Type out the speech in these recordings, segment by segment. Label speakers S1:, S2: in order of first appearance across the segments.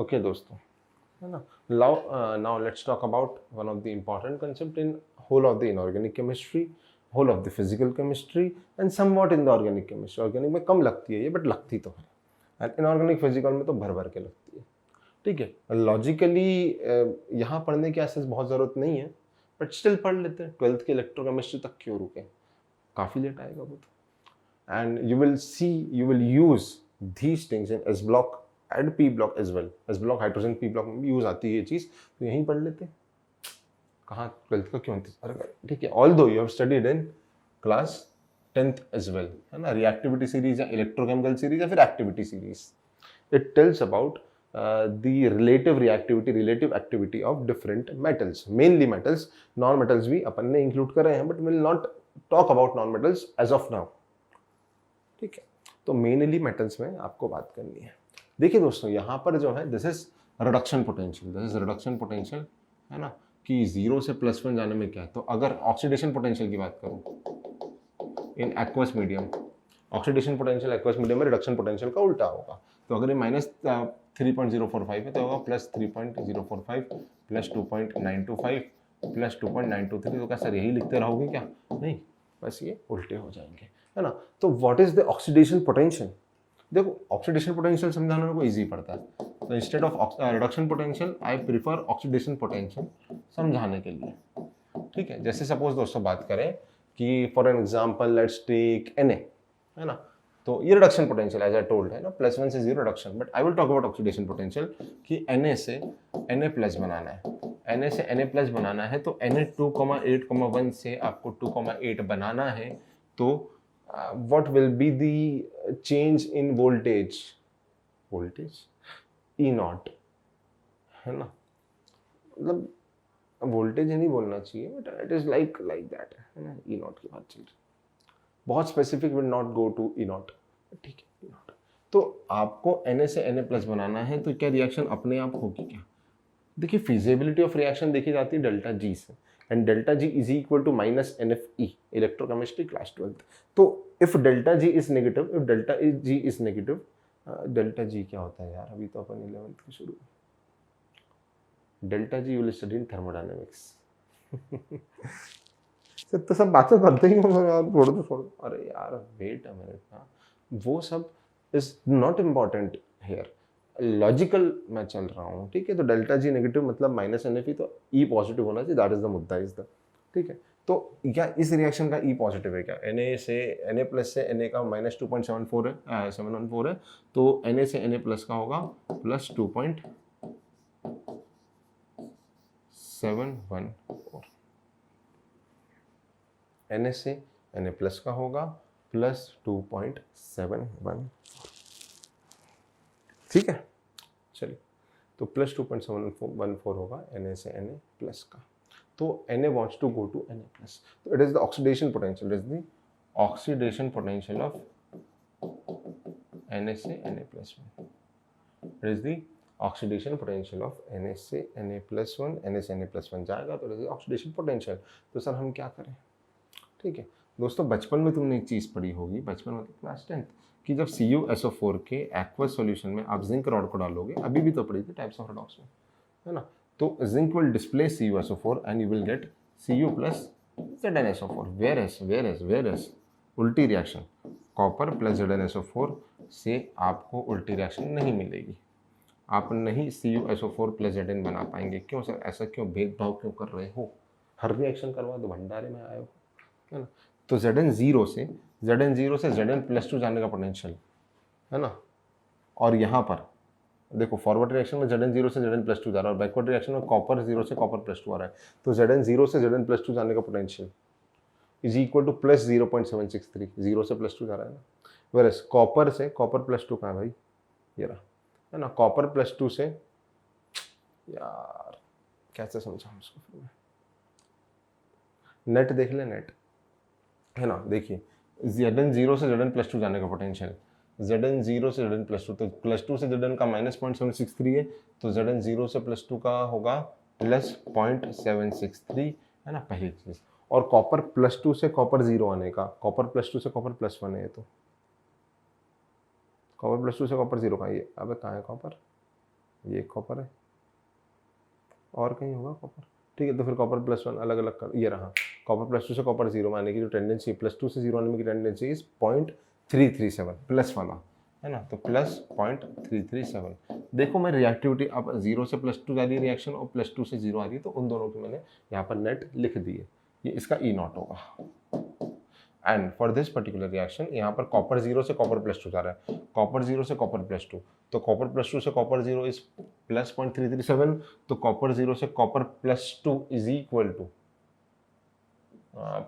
S1: Okay दोस्तों, है ना। Now let's talk about one of the important concept in whole of the inorganic chemistry, whole of the physical chemistry and somewhat in the organic chemistry. Organic में कम लगती है ये, but लगती तो है, एंड इनऑर्गेनिक फिजिकल में तो भर भर के लगती है। ठीक है, लॉजिकली यहाँ पढ़ने की ऐसे बहुत ज़रूरत नहीं है, बट स्टिल पढ़ लेते हैं। 12th के इलेक्ट्रोकेमिस्ट्री तक क्यों रुके, काफ़ी लेट आएगा वो तो। And you will see, you will use these things in S block and P block as well। S block hydrogen P block में भी यूज आती है ये चीज़, तो यहीं पढ़ लेते हैं। कहाँ 12th का क्यों इंतजार करें, ठीक है। Although you have studied in class 10th as well, है ना, रिएक्टिविटी सीरीज या इलेक्ट्रोकेमिकल सीरीज या फिर activity series. It tells about the relative reactivity, relative activity of different metals, mainly metals। Non metals भी अपन ने include कर रहे हैं, but will not talk about non metals as of now. ठीक है, तो मेनली मेटल्स में आपको बात करनी है। देखिए दोस्तों, यहाँ पर जो है this is reduction potential, this is reduction potential, है ना, कि 0 से +1 जाने में क्या है। तो अगर ऑक्सीडेशन पोटेंशियल की बात करूँ in aqueous medium, oxidation potential aqueous medium में रिडक्शन पोटेंशियल का उल्टा होगा। तो अगर ये -3.045 है तो होगा +3.045 +2.925 +2.923। तो क्या सर यही लिखते रहोगे क्या? नहीं, बस ये उल्टे हो जाएंगे, है ना। तो what is the oxidation potential? देखो, ऑक्सीडेशन पोटेंशियल समझाना मेरे को इजी पड़ता है, तो instead of reduction potential I prefer oxidation potential समझाने के लिए। ठीक है, जैसे सपोज दोस्तों बात करें कि for an example let's take Na, है ना। तो ये reduction potential as I told है ना, +1 से 0 reduction. But I will talk about oxidation potential कि Na से Na+ बनाना है, Na से Na+ बनाना है, तो Na 2,8,1 से आपको 2,8 बनाना है। तो what will be the change in voltage E0, है ना। मतलब वोल्टेज नहीं बोलना चाहिए, but it is like that, है ना। E0 की बात चल रही, बहुत specific, will not go to E0। ठीक है, E0। तो आपको Na से Na+ बनाना है, तो क्या रिएक्शन अपने आप होगी क्या? देखिए, फिजिबिलिटी ऑफ रिएक्शन देखी जाती है डेल्टा जी से, and delta G is equal to -NFE, electrochemistry class 12th। तो if delta G is negative, if delta G is negative, delta G क्या होता है यार, अभी तो अपन 11th के शुरू, delta G will study in thermodynamics. तो सब बातें करते ही छोड़, अरे यार वेट अ मिनट ना, वो सब is not important hair, logical मैं चल रहा हूँ। ठीक है, तो डेल्टा जी नेगेटिव मतलब -NFE, तो E पॉजिटिव होना चाहिए, दैट इज द मुद्दा इज द। ठीक है, तो क्या इस रिएक्शन का E पॉजिटिव है क्या? Na से Na+ से Na का -2.74 है, 714 है, तो Na से Na+ का होगा +2.714, Na से Na+ का होगा +2.714। ठीक है, चलिए, तो +2.714 होगा Na से Na+ का। तो Na wants to go to Na+, तो it is the oxidation potential, it is the oxidation potential of Na से Na+1, it is the oxidation potential of Na से Na+1, Na से Na+1 जाएगा, तो it is the oxidation potential। तो sir हम क्या करें? ठीक है दोस्तों, बचपन में तुमने एक चीज़ पढ़ी होगी, बचपन मतलब क्लास 10th, कि जब CuSO4 के एक्वस सॉल्यूशन में आप जिंक रॉड को डालोगे, अभी भी तो पढ़ी थी टाइप्स ऑफ रेडॉक्स में, है ना। तो zinc will displace CuSO4 and you will get Cu+ ZnSO4। Whereas उल्टी रिएक्शन, कॉपर + ZnSO4 से आपको उल्टी रिएक्शन नहीं मिलेगी, आप नहीं CuSO4 + Zn बना पाएंगे। क्यों सर, ऐसा क्यों, भेदभाव क्यों कर रहे हो? हर रिएक्शन करवा दो, भंडारे में आए हो, है ना। तो Zn0 से Zn+2 जाने का पोटेंशियल, है ना। और यहाँ पर देखो, फॉरवर्ड रिएक्शन में Zn0 से Zn+2 जा रहा है, और बैकवर्ड रिएक्शन में कॉपर 0 से कॉपर+2 आ रहा है। तो Zn0 से Zn+2 जाने का पोटेंशियल इज इक्वल टू +0.763, 0 से +2 जा रहा है ना। वेरस कॉपर से कॉपर+2 कहाँ है भाई, ये रहा, है ना। कॉपर+2 से, यार कैसे समझाऊं इसको फिर मैं, नेट देख ले, नेट, है ना। देखिए, Zn0 से Zn+2 जाने का पोटेंशियल, Zn0 से Zn+2, तो +2 से Zn का -0.763 है, तो Zn0 से +2 का होगा +0.763, है ना, पहली चीज़। और कॉपर+2 से कॉपर 0 आने का, कॉपर+2 से कॉपर+1 है, तो कॉपर+2 से कॉपर 0 का ये, अबे कहाँ है कॉपर, ये कॉपर है, और कहीं होगा कॉपर, ठीक है। तो फिर कॉपर +1 अलग अलग कर, ये रहा कॉपर +2 से कॉपर 0 आने की जो टेंडेंसी, +2 से 0 आने की टेंडेंसी इज 0.337 प्लस वाला, है ना। तो +0.337। देखो मैं रिएक्टिविटी अब 0 से +2 जा रही है रिएक्शन और +2 से 0 आ रही है, तो उन दोनों की मैंने यहाँ पर नेट लिख दी है। ये इसका E0 होगा। And for this particular reaction यहाँ पर कॉपर 0 से कॉपर +2 जा रहा है, कॉपर 0 से कॉपर +2, तो कॉपर +2 से कॉपर 0 इज +0.337, तो कॉपर 0 से कॉपर +2 इज इक्वल टू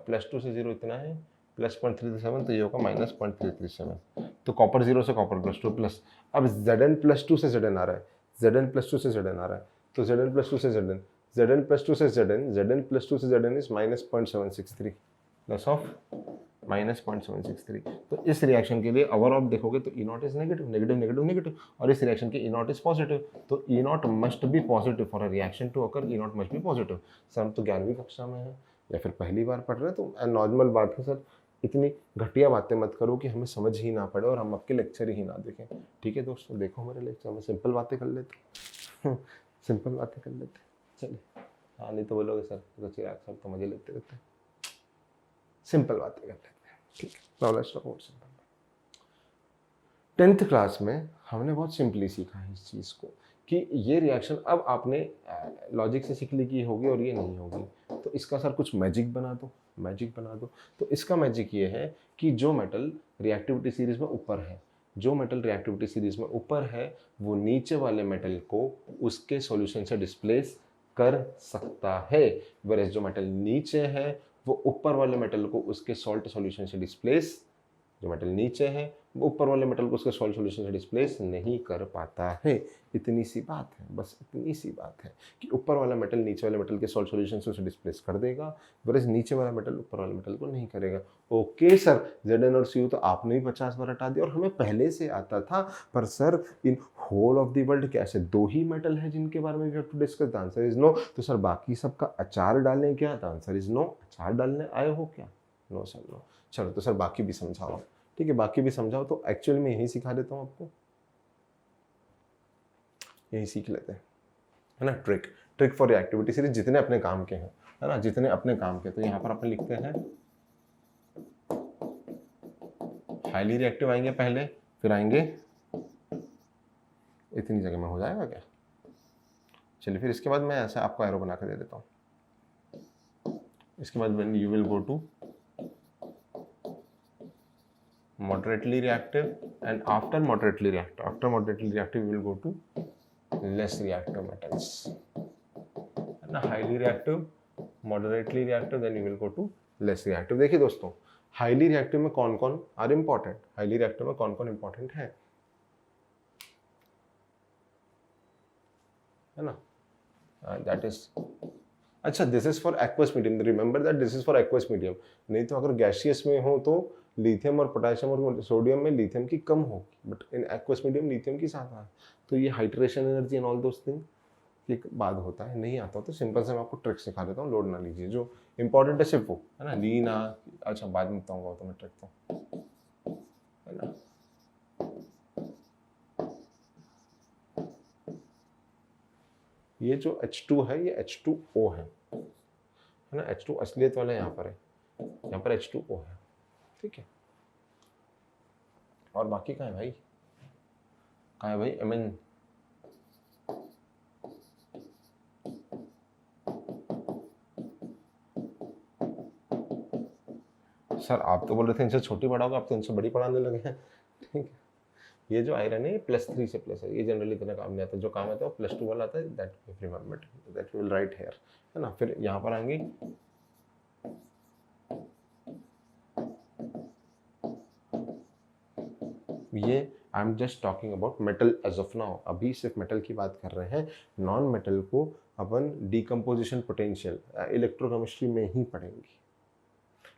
S1: +2 से 0 इतना है +0.337, तो ये होगा -0.337। तो कॉपर 0 से कॉपर +2 प्लस, अब Zn+2 से Zn आ रहा है, Zn+2 से Zn आ रहा है, तो Zn+2 से Zn, Zn+2 से Zn, Zn+2 से Zn इज -0.763 प्लस ऑफ -0.763। तो इस रिएक्शन के लिए ओवरऑल देखोगे तो E0 is negative negative negative negative, और इस रिएक्शन के E0 इज पॉजिटिव, तो E0 must be positive for a reaction to occur, E0 must be positive. Sir हम तो 11वीं कक्षा में हैं या फिर पहली बार पढ़ रहे हैं, तो नॉर्मल बात है सर, इतनी घटिया बातें मत करो कि हमें समझ ही ना पड़े और हम आपके लेक्चर ही ना देखें। ठीक है दोस्तों, देखो हमारे लेक्चर में सिंपल बातें कर लेते सिंपल बातें कर लेते, चलिए। हाँ नहीं तो बोलोगे सर तो चिराग सर तो मजे लेते रहते हैं, सिंपल बातें कर लेते हैं, ठीक है। Now let's talk about simple. 10th class में हमने बहुत सिंपली सीखा है इस चीज़ को कि ये रिएक्शन अब आपने लॉजिक से सीख ली की होगी और ये नहीं होगी, तो इसका सर कुछ मैजिक बना दो, मैजिक बना दो। तो इसका मैजिक ये है कि जो मेटल रिएक्टिविटी सीरीज में ऊपर है, जो मेटल रिएक्टिविटी सीरीज में ऊपर है, वो नीचे वाले मेटल को उसके सॉल्यूशन से डिस्प्लेस कर सकता है, वैरेज जो मेटल नीचे है वो ऊपर वाले मेटल को उसके सॉल्ट सॉल्यूशन से डिस्प्लेस, जो मेटल नीचे है वो ऊपर वाले मेटल को उसके सॉल्ट सॉल्यूशन से डिस्प्लेस नहीं कर पाता है। इतनी सी बात है, बस इतनी सी बात है कि ऊपर वाला मेटल नीचे वाले मेटल के सॉल्ट सॉल्यूशन से उसे डिस्प्लेस कर देगा, वरस नीचे वाला मेटल ऊपर वाले मेटल को नहीं करेगा। ओके सर, Zn और Cu तो आपने भी 50 बार हटा दिया और हमें पहले से आता था, पर sir in whole of the world क्या ऐसे 2 ही मेटल है जिनके बारे में we have to discuss? The answer is no. तो सर बाकी सबका अचार डालें क्या? The answer is no. अचार डालने आए हो क्या? No sir no. चलो तो सर बाकी भी समझाओ, ठीक है बाकी भी समझाओ। तो एक्चुअली मैं यही सिखा देता हूँ आपको, यही सीख लेते हैं, है ना। ट्रिक फॉर रिएक्टिविटी सीरीज, जितने अपने काम के हैं, है ना, जितने अपने काम के। तो यहाँ पर अपन लिखते हैं हाईली रिएक्टिव आएंगे पहले, फिर आएंगे, इतनी जगह में हो जाएगा क्या? चलिए फिर इसके बाद मैं ऐसा आपको एरो बना कर दे देता हूँ। इसके बाद when you will go to moderately reactive, and after moderately reactive you will go to less reactive metals, and highly reactive, moderately reactive, then you will go to less reactive। देखिए दोस्तों, highly reactive में कौन कौन are important, highly reactive में कौन कौन important है ना, दैट इज, अच्छा this is for aqueous medium, remember that this is for aqueous medium. नहीं तो अगर गैसियस में हो तो लिथियम और पोटेशियम और सोडियम में लिथियम की कम होगी, but in aqueous medium lithium की ज्यादा है। तो ये hydration energy and all those thing एक बाद होता है, नहीं आता हो तो सिंपल से मैं आपको ट्रिक सिखा देता हूँ, लोड ना लीजिए। जो इंपॉर्टेंट है सिर्फ वो, है ना, लीना, अच्छा बाद में बताऊंगा तो मैं ट्रिक तो, है ना। ये जो H2 है ये H2O है ना, H2 असलियत वाला यहाँ पर है, यहाँ पर H2O है, ठीक है। और बाकी कहाँ है भाई, कहाँ है भाई Mn? सर आप तो बोल रहे थे इनसे छोटी पढ़ाओगे, आप तो इनसे बड़ी पढ़ाने लगे हैं, ठीक है। ये जो आयरन है +3 से प्लस है, ये जनरली इतना काम नहीं आता, जो काम आता है वो +2 वाला आता है, that remember, that we will write here, है ना। फिर यहाँ पर आएंगे ये, I am just talking about metal as of now, अभी सिर्फ मेटल की बात कर रहे हैं। नॉन मेटल को अपन डिकम्पोजिशन पोटेंशियल इलेक्ट्रोकेमिस्ट्री में ही पढ़ेंगे,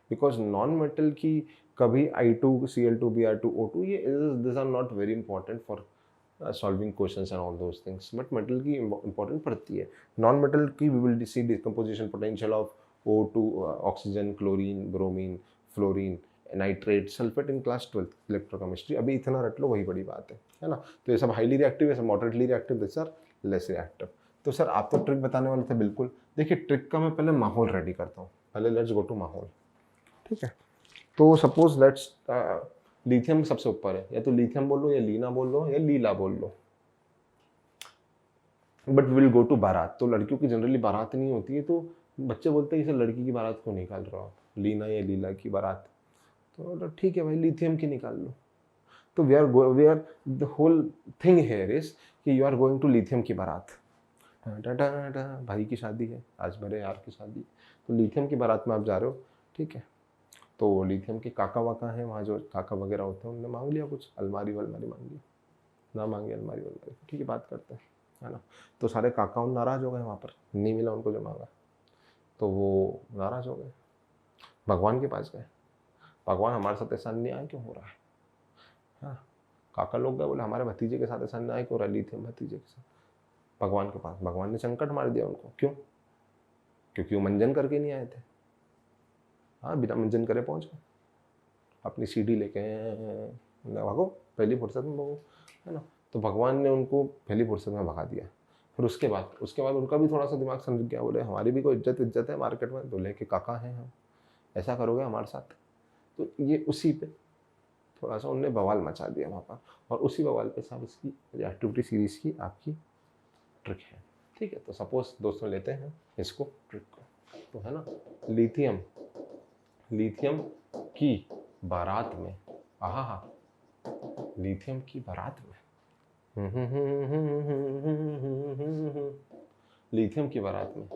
S1: बिकॉज नॉन मेटल की कभी I2Cl2 Br2O2 ये this are not very important for solving questions and all those things, but metal की इंपॉर्टेंट पड़ती है। नॉन मेटल की we will see decomposition potential of O2, oxygen, chlorine, bromine, fluorine, nitrate, sulphate in class 12th electrochemistry. अभी इतना रट लो, वही बड़ी बात है ना। तो ये सब हाईली रिएक्टिव है, सब moderately reactive, this are less reactive. तो सर आप तो ट्रिक बताने वाले थे, बिल्कुल। देखिए ट्रिक का मैं पहले माहौल रेडी करता हूँ, पहले लेट्स गो टू माहौल, ठीक है। तो सपोज लेट्स लिथियम सबसे ऊपर है, या तो लिथियम बोल लो या लीना बोल लो या लीला बोल लो, बट विल गो टू बारात। तो लड़कियों की जनरली बारात नहीं होती है, तो बच्चे बोलते हैं इसे लड़की की बारात को निकाल रहे हो आप, लीना या लीला की बारात। तो ठीक है भाई, लिथियम की निकाल लो। तो we are the whole thing here is कि you are going to lithium की बारात, भाई की शादी है आज, मेरे यार की शादी, तो लिथियम की बारात में आप जा रहे हो, ठीक है। तो लिथियम के काका वाका हैं वहाँ, जो काका वगैरह होते हैं, उन्होंने मांग लिया कुछ, अलमारी वलमारी मांग ली, ना मांगी अलमारी वलमारी, ठीक है, बात करते हैं, है ना। तो सारे काका नाराज़ हो गए, वहाँ पर नहीं मिला उनको जो मांगा, तो वो नाराज़ हो गए, भगवान के पास गए, भगवान हमारे साथ ऐसा अन्याय क्यों हो रहा है। हाँ, काका लोग गए, बोले हमारे भतीजे के साथ ऐसा अन्याय क्यों हो रहा है, लिथियम भतीजे के साथ। भगवान के पास, भगवान ने संकट मार दिया उनको, क्यों? क्योंकि वो मंजन करके नहीं आए थे। हाँ, बिना मंजन करे पहुँच गए, अपनी सीढ़ी लेके भागो, पहली फुर्सत में भागो, है ना। तो भगवान ने उनको पहली फुर्सत में भगा दिया। फिर उसके बाद उनका भी थोड़ा सा दिमाग समझ गया, बोले हमारी भी कोई इज्जत है मार्केट में, दूल्हे के काका हैं हम, ऐसा करोगे हमारे साथ। तो ये उसी पे थोड़ा सा उनने बवाल मचा दिया वहाँ पर, और उसी बवाल पे साहब इसकी एक्टिविटी सीरीज़ की आपकी ट्रिक है, ठीक है। तो सपोज दोस्तों लेते हैं इसको ट्रिक को, तो है ना, लिथियम की बारात में, आहा, लिथियम की बारात में, लिथियम की बारात में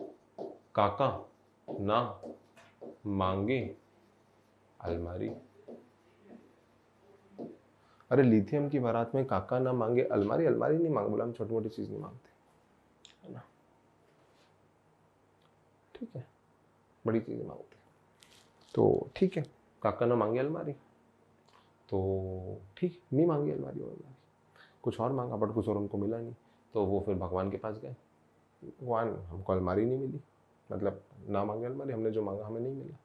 S1: काका ना मांगे अलमारी। अरे लिथियम की बारात में काका ना मांगे अलमारी, अलमारी नहीं मांगे, बोला हम छोटी मोटी चीज नहीं मांगते, है ना, ठीक है, बड़ी चीजें मांगते। तो ठीक है, काका ना मांगे अलमारी, तो ठीक नहीं मांगी अलमारी, और कुछ और मांगा, बट कुछ और उनको मिला नहीं। तो वो फिर भगवान के पास गए, भगवान हमको अलमारी नहीं मिली, मतलब ना मांगे अलमारी, हमने जो मांगा हमें नहीं मिला,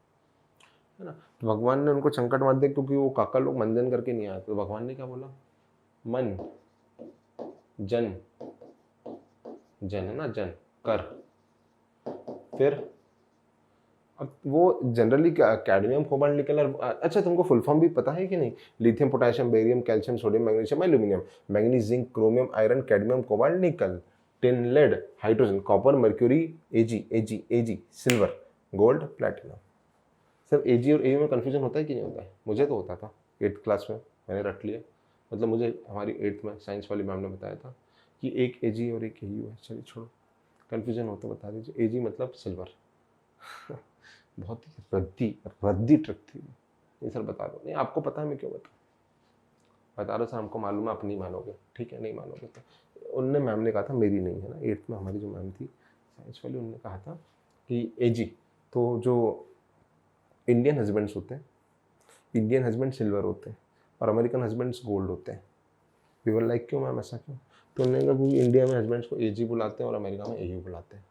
S1: है ना। तो भगवान ने उनको संकट मार दिया, क्योंकि वो काका लोग मंजन करके नहीं आए। तो भगवान ने क्या बोला, मन जन, जन है ना, जन कर। फिर अब वो जनरली कैडमियम कोबाल्ट निकल, और अच्छा तुमको फुल फॉर्म भी पता है कि नहीं, lithium potassium barium calcium sodium magnesium aluminium, manganese zinc chromium iron cadmium cobalt nickel, tin lead hydrogen copper mercury AG silver gold platinum. Sir AG और एयू में कन्फ्यूजन होता है कि नहीं होता है? मुझे तो होता था 8th क्लास में, मैंने रट लिया, मतलब मुझे हमारी 8th में साइंस वाली मैम ने बताया था कि एक एजी और एक एयू है। चलिए छोड़ो, कन्फ्यूजन हो तो बता दीजिए। एजी मतलब सिल्वर। बहुत ही रद्दी ट्रिक थी ये सर, बता दो। नहीं आपको पता है, मैं क्यों बता रहा सर, हमको मालूम है, आप नहीं मानोगे, ठीक है नहीं मानोगे। तो उनने मैम ने कहा था, मेरी नहीं है ना, 8th में हमारी जो मैम थी साइंस वाली, उन्होंने कहा था कि एजी तो जो इंडियन हस्बैंड्स होते हैं, इंडियन हस्बैंड सिल्वर होते हैं और अमेरिकन हस्बैंड्स गोल्ड होते हैं। वी वर लाइक क्यों मैम ऐसा क्यों? तो उन्होंने कहा क्योंकि इंडिया में हस्बैंड्स को एजी बुलाते हैं और अमेरिका में एयू बुलाते हैं।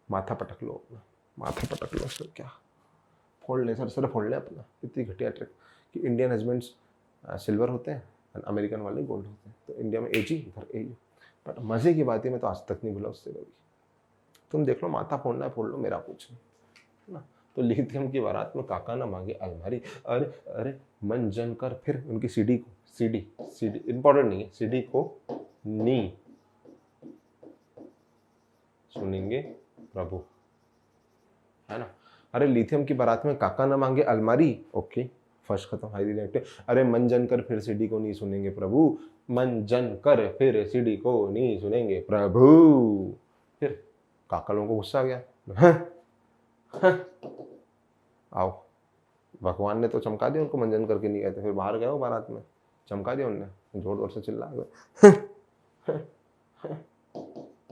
S1: माथा पटक लो अपना, माथा पटक लो सर, क्या फोड़ ले सर फोड़ ले अपना। इतनी घटिया ट्रिक कि इंडियन हस्बैंड्स सिल्वर होते हैं और अमेरिकन वाले गोल्ड होते हैं। तो इंडिया में एजी, इधर एयू। बट मज़े की बात है, मैं तो आज तक नहीं भूला उससे कभी। तुम देख लो, माथा फोड़ना है फोड़ लो, मेरा कुछ नहीं, है ना। तो लिथियम की बारात में काका ना मांगे अलमारी, अरे अरे मन जन कर। फिर उनकी सीडी को, सीडी इंपॉर्टेंट नहीं है, सीडी को नी सुनेंगे प्रभु, है ना। अरे लिथियम की बारात में काका ना मांगे अलमारी, ओके फर्स्ट खत्म, हाई रिएक्टिव। अरे मन जन कर फिर सीडी को नहीं सुनेंगे प्रभु, मन जन कर फिर सीडी को नहीं सुनेंगे प्रभु। फिर काका लोगों को गुस्सा आ गया, आओ, भगवान ने तो चमका दिया उनको, मंजन करके नहीं गए थे। फिर बाहर गए हो बारात में, चमका दिया उनने, जोर जोर से चिल्ला गए।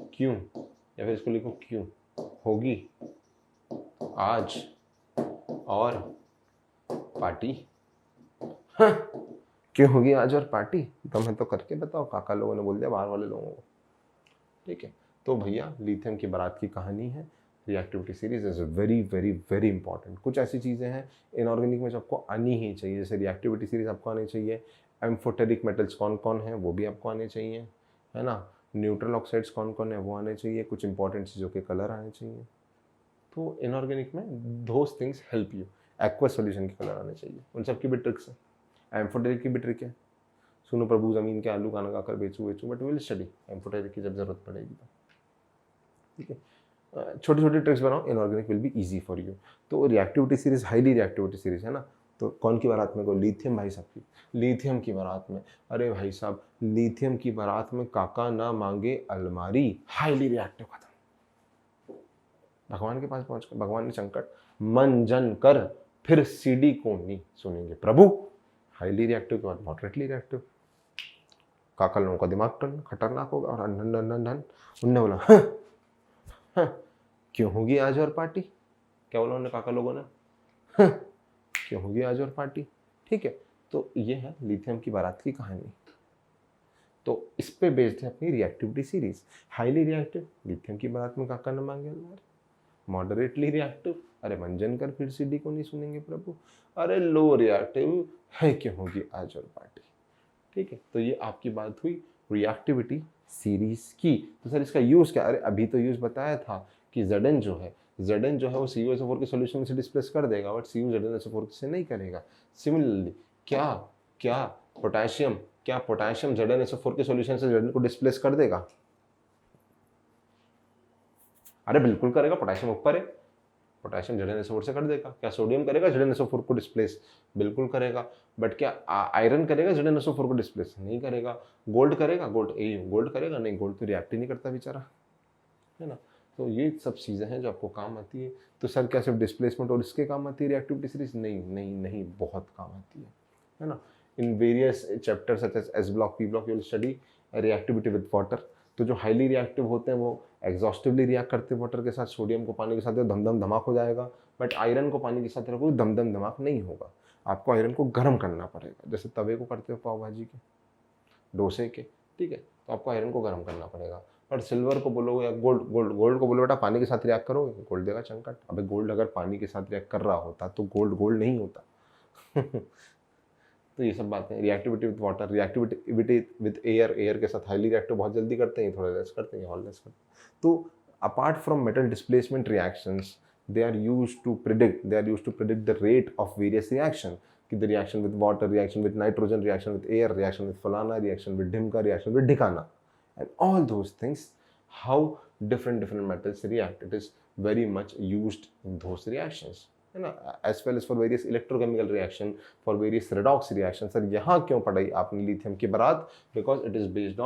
S1: क्यों, या फिर इसको लिखो क्यों होगी आज और पार्टी। क्यों होगी आज और पार्टी, तुम्हें तो करके बताओ, काका लोगों ने बोल दिया बाहर वाले लोगों को, ठीक है। तो भैया लिथियम की बारात की कहानी है, reactivity series is very very very important. कुछ ऐसी चीज़ें हैं इनऑर्गेनिक में जो आपको आनी ही चाहिए, जैसे रिएक्टिविटी सीरीज आपको आनी चाहिए, एम्फोटेरिक मेटल्स कौन कौन है वो भी आपको आने चाहिए, है ना। न्यूट्रल ऑक्साइड्स कौन कौन है वो आने चाहिए, कुछ इंपॉर्टेंट चीज़ों के कलर आने चाहिए। तो इनऑर्गेनिक में those things help you. Aqueous solution के कलर आने चाहिए, उन सब की भी ट्रिक्स है। एम्फोटेरिक की भी ट्रिक है, सुनो प्रभु ज़मीन के आलू का लगा कर बेचू, बट विल स्टडी एम्फोटेरिक की जब जरूरत पड़ेगी तो। ठीक है, छोटी छोटी ट्रिक्स बनाओ, inorganic will be easy for you. तो reactivity series, highly reactivity series है ना। तो कौन की बारात में को, लिथियम भाई साहब की, लिथियम की बारात में। अरे भाई साहब, लिथियम की बारात में काका ना मांगे अलमारी, हाईली रिएक्टिव खत्म। भगवान के पास पहुंच कर भगवान ने संकट मंजन कर फिर सीडी को नहीं सुनेंगे प्रभु। हाईली रिएक्टिव के बाद मॉडरेटली रिएक्टिव। काका लोगों का दिमाग खतरनाक होगा और उनने बोला क्यों होगी आज और पार्टी। क्या बोला उन्होंने काका लोगों ने, क्यों होगी आज और पार्टी। ठीक है, तो ये है लिथियम की बारात की कहानी। तो इस पे बेस्ड है अपनी reactivity series. Highly reactive, lithium की बारात में काका न मांगे अलमारी। मॉडरेटली रिएक्टिव, अरे मंजन कर फिर सीडी को नहीं सुनेंगे प्रभु। अरे लो रिएक्टिव है, क्यों होगी आज और पार्टी। ठीक है, तो ये आपकी बात हुई रिएक्टिविटी सीरीज की। तो सर इसका यूज क्या, अरे अभी तो यूज बताया था कि Zn जो है वो CuSO4 के सॉल्यूशन से डिस्प्लेस कर देगा, बट Cu ZnSO4 से नहीं करेगा। सिमिलरली क्या पोटेशियम ZnSO4 के सॉल्यूशन से Zn को डिस्प्लेस कर देगा। अरे बिल्कुल करेगा, पोटेशियम ऊपर है, पोटेशियम ZnSO4 से कर देगा। क्या सोडियम करेगा ZnSO4 को डिस्प्लेस, बिल्कुल करेगा। बट क्या आयरन करेगा ZnSO4 को डिस्प्लेस, नहीं करेगा। गोल्ड करेगा, गोल्ड करेगा नहीं, गोल्ड तो रिएक्ट ही नहीं करता बेचारा, है ना। तो ये सब चीज़ें हैं जो आपको काम आती है। तो सर क्या सिर्फ डिस्प्लेसमेंट और इसके काम आती है रिएक्टिविटी सीरीज, नहीं, बहुत काम आती है ना। In various chapter such as S block, P block, you will study reactivity with water. तो जो हाईली रिएक्टिव होते हैं वो एग्जॉस्टिवली रिएक्ट करते हैं वाटर के साथ। सोडियम को पानी के साथ धम धमाक हो जाएगा, बट आयरन को पानी के साथ कोई धम धमाक नहीं होगा। आपको आयरन को गर्म करना पड़ेगा, जैसे तवे को करते हो पाव भाजी के, डोसे के। ठीक है, तो आपको आयरन को गर्म करना पड़ेगा। और सिल्वर को बोलो या गोल्ड को बोलो बेटा पानी के साथ रिएक्ट करो, गोल्ड देगा चंकट। अबे गोल्ड अगर पानी के साथ रिएक्ट कर रहा होता तो गोल्ड नहीं होता। तो ये सब बातें, reactivity with water, reactivity with air के साथ हाईली रिएक्टिव बहुत जल्दी करते हैं, थोड़ा लेस करते हैं, और लेस करते हैं। तो apart from metal displacement reactions, they are used to predict the rate of various reaction, कि the reaction with water, reaction with nitrogen, reaction with air, reaction with falana, reaction with dhimka, reaction with dhikana, and all those things, how different metals react. It is very much used in those reactions, है ना, as well as for various electrochemical reaction, for various redox reaction. Sir यहाँ क्यों पढ़ाई आपने lithium की बारात, because it is based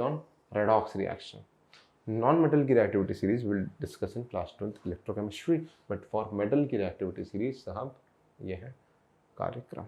S1: on redox reaction. Non-metal की reactivity series will discuss in class 12th electrochemistry, but for metal की reactivity series साहब ये है कार्यक्रम।